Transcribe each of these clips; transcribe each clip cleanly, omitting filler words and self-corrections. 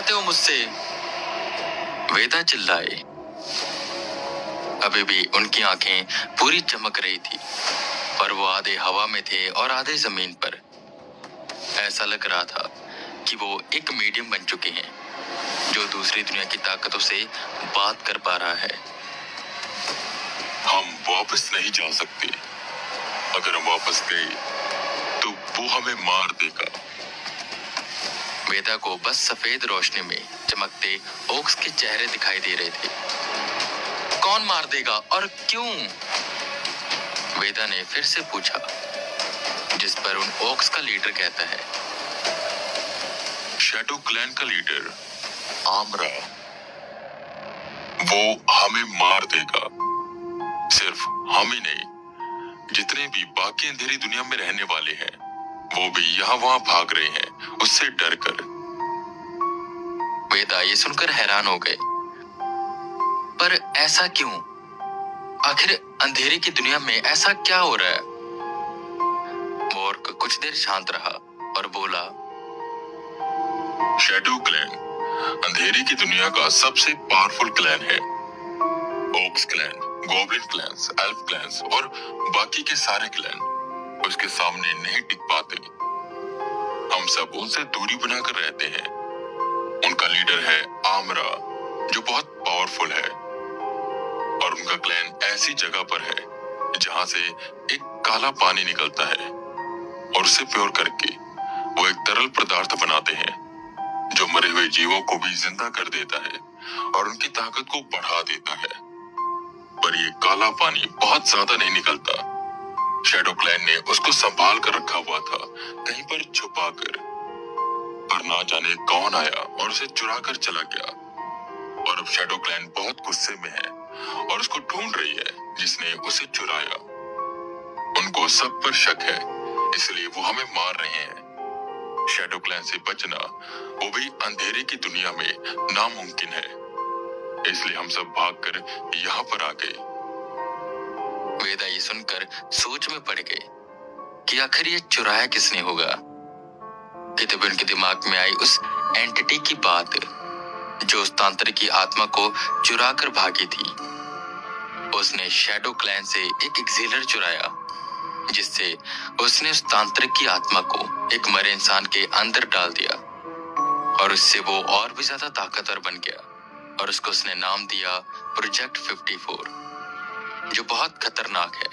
चाहते हो मुझसे? वेदा चिल्लाए। अभी भी उनकी आंखें पूरी चमक रही थी, पर वो आधे हवा में थे और आधे जमीन पर। ऐसा लग रहा था कि वो एक मीडियम बन चुके हैं जो दूसरी दुनिया की ताकतों से बात कर पा रहा है। हम वापस नहीं जा सकते। अगर हम वापस गए तो वो हमें मार देगा। वेदा को बस सफेद रोशनी में चमकते ओक्स के चेहरे दिखाई दे रहे थे। कौन मार देगा और क्यों? वेदा ने फिर से पूछा, जिस पर उन ओक्स का लीडर कहता है, शैडो क्लैन का लीडर आमरा, वो हमें मार देगा। सिर्फ हम ही नहीं, जितने भी बाकी अंधेरी दुनिया में रहने वाले हैं वो भी यहाँ वहाँ भाग रहे हैं उससे डर कर। वेदा ये सुनकर हैरान हो गए। पर ऐसा क्यों? आखिर अंधेरे की दुनिया में ऐसा क्या हो रहा है? वॉर्क कुछ देर शांत रहा और बोला, शैडो क्लैन अंधेरे की दुनिया का सबसे पावरफुल क्लैन है। Orcs clan, goblin clans, elf clans और बाकी के सारे क्लैन उसके सामने नहीं टिक पाते। हम सब उनसे दूरी बनाकर रहते हैं। उनका लीडर है आमरा, जो बहुत पावरफुल है, और उनका क्लैन ऐसी जगह पर है जहां से एक काला पानी निकलता है और उसे प्योर करके वो एक तरल पदार्थ बनाते हैं जो मरे हुए जीवों को भी जिंदा कर देता है और उनकी ताकत को बढ़ा देता है। पर ये काला पानी बहुत ज्यादा नहीं निकलता। शैडो क्लैन ने उसको संभाल कर रखा हुआ था, कहीं पर छुपा कर। पर ना जाने कौन आया और उसे चुरा कर चला गया। और अब शैडो क्लैन बहुत गुस्से में है और उसको ढूंढ रही है जिसने उसे चुराया। उनको सब पर शक है, इसलिए वो हमें मार रहे हैं। शैडो क्लैन से बचना वो भी अंधेरे की दुनिया में नामुमकिन है, इसलिए हम सब भागकर यहाँ पर आ गए। वेदा ये सुनकर सोच में पड़ गए कि आखिर ये चुराया किसने होगा। कि तभी उनके दिमाग में आई उस एंटिटी की बात जो उस तांत्रिक की आत्मा को चुरा कर भागी थी। उसने शैडो क्लैन से एक एक्सेलर चुराया, जिससे उसने उस तांत्रिक की आत्मा को एक मरे इंसान के अंदर डाल दिया और उससे वो और भी ज्यादा ताकतवर बन गया। और उसको उसने नाम दिया प्रोजेक्ट 54, जो बहुत खतरनाक है।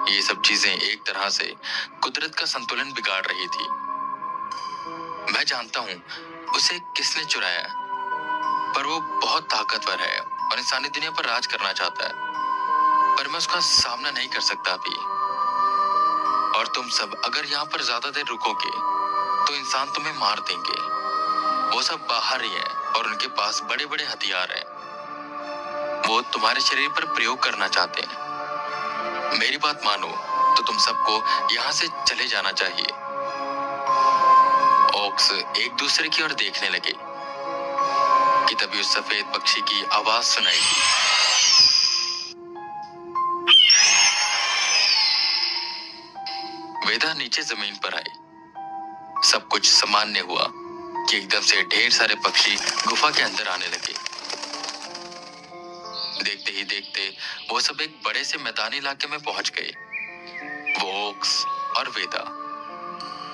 ये सब चीजें एक तरह से कुदरत का संतुलन बिगाड़ रही थी। मैं जानता हूँ उसे किसने चुराया, पर वो बहुत ताकतवर है और इंसानी दुनिया पर राज करना चाहता है, पर मैं उसका सामना नहीं कर सकता अभी। और तुम सब अगर यहाँ पर ज्यादा देर रुकोगे तो इंसान तुम्हें मार देंगे। वो सब बाहर ही है और उनके पास बड़े बड़े हथियार हैं। वो तुम्हारे शरीर पर प्रयोग करना चाहते हैं। मेरी बात मानो तो तुम सबको यहाँ से चले जाना चाहिए। ओक्स एक दूसरे की ओर देखने लगे कि तभी उस सफेद पक्षी की आवाज सुनाई दी। वेदा नीचे जमीन पर आए। सब कुछ सामान्य हुआ कि एकदम से ढेर सारे पक्षी गुफा के अंदर आने लगे। देखते ही देखते वो सब एक बड़े से मैदानी इलाके में पहुंच गए। वो ओक्स और वेदा।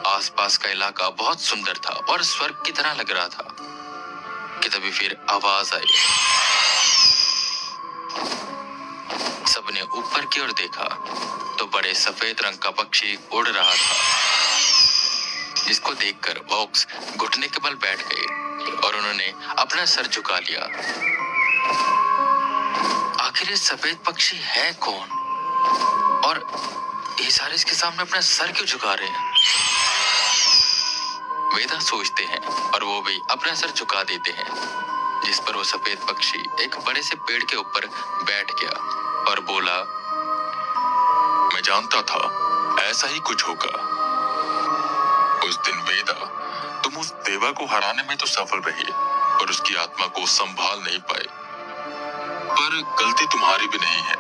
आसपास का इलाका बहुत सुंदर था और स्वर्ग की तरह लग रहा था कि तभी फिर आवाज आई। सबने ऊपर की ओर देखा तो बड़े सफेद रंग का पक्षी उड़ रहा था, जिसको देखकर ओक्स घुटने के बल बैठ गए और उन्होंने अपना सर झुका लिया। आखिर ये सफेद पक्षी है कौन और ये सारे इसके सामने अपना सर क्यों झुका रहे हैं? वेदा सोचते हैं और वो भी अपना सर झुका देते हैं, जिस पर वो सफेद पक्षी एक बड़े से पेड़ के ऊपर बैठ गया और बोला, मैं जानता था ऐसा ही कुछ होगा। उस दिन वेदा, तुम उस देवा को हराने में तो सफल रहे और उसकी आत्मा को संभाल नहीं पाए। पर गलती तुम्हारी भी नहीं है,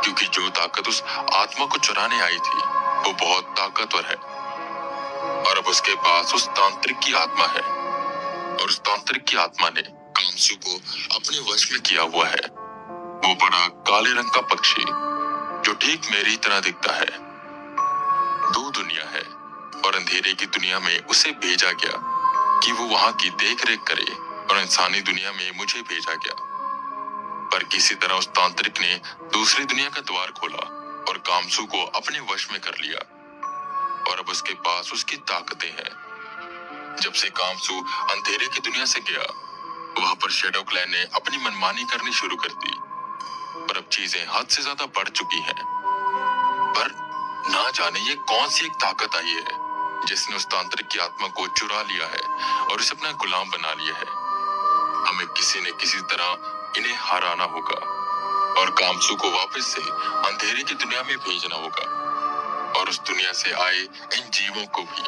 क्योंकि जो ताकत उस आत्मा को चुराने आई थी वो बहुत ताकतवर है और अब उसके पास उस तांत्रिक की आत्मा है। और उस तांत्रिक की आत्मा ने कामसू को अपने वश में किया हुआ है। वो बड़ा काले रंग का पक्षी जो ठीक मेरी तरह दिखता है। दो दुनिया है और अंधेरे की दुनिया में उसे भेजा गया कि वो वहां की देख-रेख करे और इंसानी दुनिया में मुझे भेजा गया। पर किसी तरह उस तांत्रिक ने दूसरी दुनिया का द्वार खोला और कामसू को अपने वश में कर लिया और अब उसके पास उसकी ताकतें हैं। जब से कामसू अंधेरे की दुनिया से गया, वहां पर शैडो क्लैन ने अपनी मनमानी करनी शुरू कर दी। पर अब चीजें हद से ज्यादा बढ़ चुकी हैं। पर ना जाने ये कौन सी एक ताकत आई है जिसने उस तांत्रिक की आत्मा को चुरा लिया है और उसे अपना गुलाम बना लिया है। हमें किसी न किसी तरह इन्हें हराना होगा और कामसू को वापस से अंधेरे की दुनिया में भेजना होगा और उस दुनिया से आए इन जीवों को भी,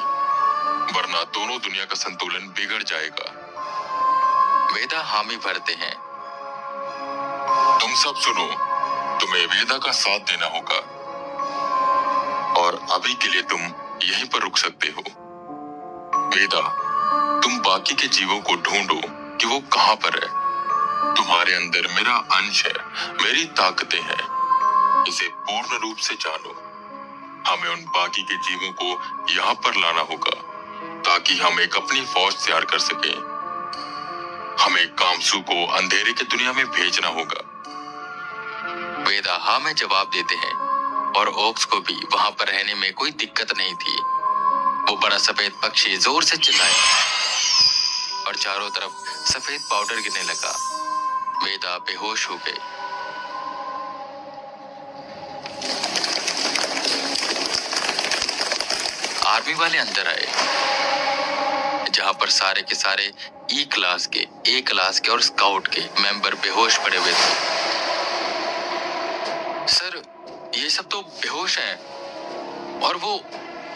वरना दोनों दुनिया का संतुलन बिगड़ जाएगा। वेदा हामी भरते हैं। तुम सब सुनो, तुम्हें वेदा का साथ देना होगा और अभी के लिए तुम यहीं पर रुक सकते हो। वेदा, तुम बाकी के जीवों को ढूंढो कि वो कहां पर है। तुम्हारे अंदर मेरा अंश है, मेरी ताकतें हैं, इसे पूर्ण रूप से जानो। हमें उन बाकी के जीवों को यहाँ पर लाना होगा ताकि हम एक अपनी फौज तैयार कर सकें। हमें कामसू को अंधेरे की दुनिया में भेजना होगा। वेदा हाँ में जवाब देते हैं और ओक्स को भी वहां पर रहने में कोई दिक्कत नहीं थी। वो बड़ा सफेद पक्षी जोर से चिल्लाया और चारों तरफ सफेद पाउडर गिरने लगा। वेदा बेहोश हो गए। आर्मी वाले अंदर आए, जहां पर सारे के सारे ई क्लास के, ए क्लास के और स्काउट के मेंबर बेहोश पड़े हुए थे। सर, ये सब तो बेहोश हैं और वो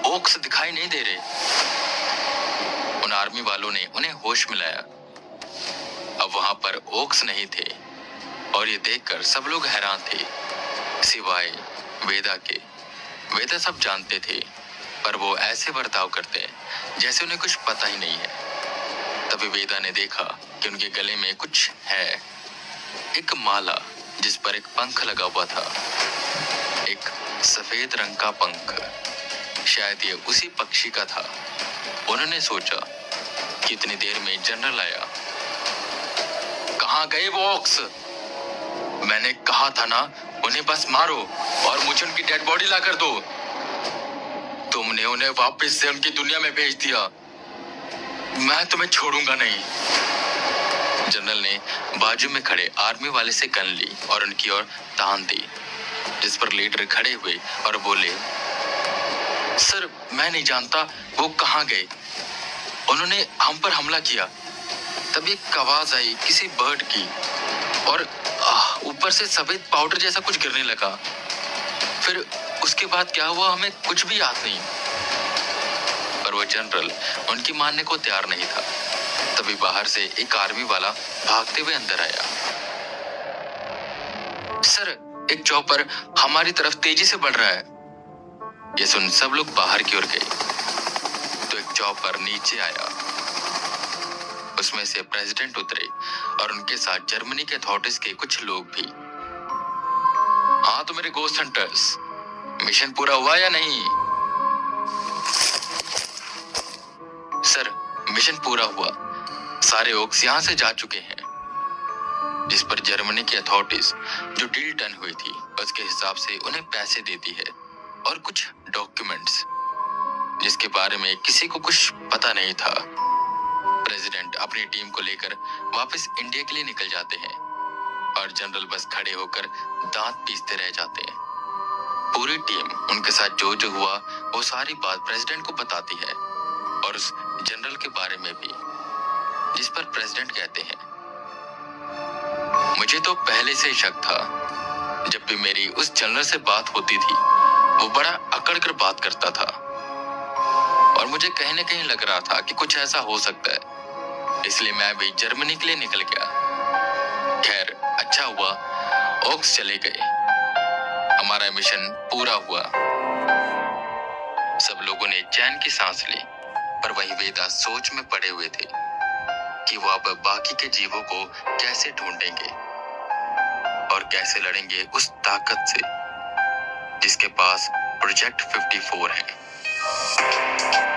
ओक्स दिखाई नहीं दे रहे। उन आर्मी वालों ने उन्हें होश में लाया। अब वहां पर ओक्स नहीं थे और ये देखकर सब लोग हैरान थे, सिवाय वेदा के। वेदा सब जानते थे, पर वो ऐसे बर्ताव करते हैं जैसे उन्हें कुछ पता ही नहीं है। तभी वेदा ने देखा कि उनके गले में कुछ है, एक माला जिस पर एक पंख लगा हुआ था, एक सफेद रंग का पंख। शायद ये उसी पक्षी का था। उन्होंने सोचा कि इतनी देर में जनरल आया। कहाँ गए वो ओक्स? मैंने कहा था ना, उन्हें बस मारो और मुझे उनकी डेड बॉडी ला कर दो। तुमने उन्हें वापस से उनकी दुनिया में भेज दिया। मैं तुम्हें छोड़ूंगा नहीं। जनरल ने बाजू में खड़े आर्मी वाले से गन ली और उनकी ओर तान दी, जिस पर लीडर खड़े हुए और बोले, सर, मैं नहीं जानता वो कहाँ गए। उन्होंने हम पर हमला किया। तभी एक आवाज आई किसी बर्ड की और ऊपर से सफेद पाउडर जैसा कुछ गिरने लगा। फिर उसके बाद क्या हुआ हमें कुछ भी याद नहीं। पर वो जनरल उनकी मानने को तैयार नहीं था। तभी बाहर से एक आर्मी वाला भागते हुए अंदर आया। सर, एक चॉपर हमारी तरफ तेजी से बढ़ रहा है। ये सुन सब लोग बाहर की ओर गए तो एक चॉपर नीचे आया। उसमें से प्रेसिडेंट उतरे और उनके साथ जर्मनी के अथॉरिटीज के कुछ लोग भी। हाँ तो मेरे गोस्ट हंटर्स, मिशन पूरा हुआ या नहीं? सर, मिशन पूरा हुआ। सारे ओक्स यहाँ से जा चुके हैं। जिस पर जर्मनी की अथॉरिटीज जो डील डन हुई थी उसके हिसाब से उन्हें पैसे देती है और कुछ डॉक्यूमेंट्स जिसके बारे में किसी को कुछ पता नहीं था। प्रेसिडेंट अपनी टीम को लेकर वापस इंडिया के लिए निकल जाते हैं और जनरल बस खड़े होकर दांत पीसते रह जाते हैं। पूरी टीम उनके साथ जो जो हुआ वो सारी बात प्रेसिडेंट को बताती है और उस जनरल के बारे में भी, जिस पर प्रेसिडेंट कहते हैं, मुझे तो पहले से ही शक था। जब भी मेरी उस जनरल से बात होती थी वो बड़ा अकड़ कर बात करता था और मुझे कहीं न कहीं लग रहा था कि कुछ ऐसा हो सकता है, इसलिए मैं भी जर्मनी के लिए निकल गया। खैर, अच्छा हुआ ओक्स चले गए, हमारा मिशन पूरा हुआ। सब लोगों ने चैन की सांस ली, पर वही वेदा सोच में पड़े हुए थे कि वो अब बाकी के जीवों को कैसे ढूंढेंगे और कैसे लड़ेंगे उस ताकत से जिसके पास प्रोजेक्ट 54 है।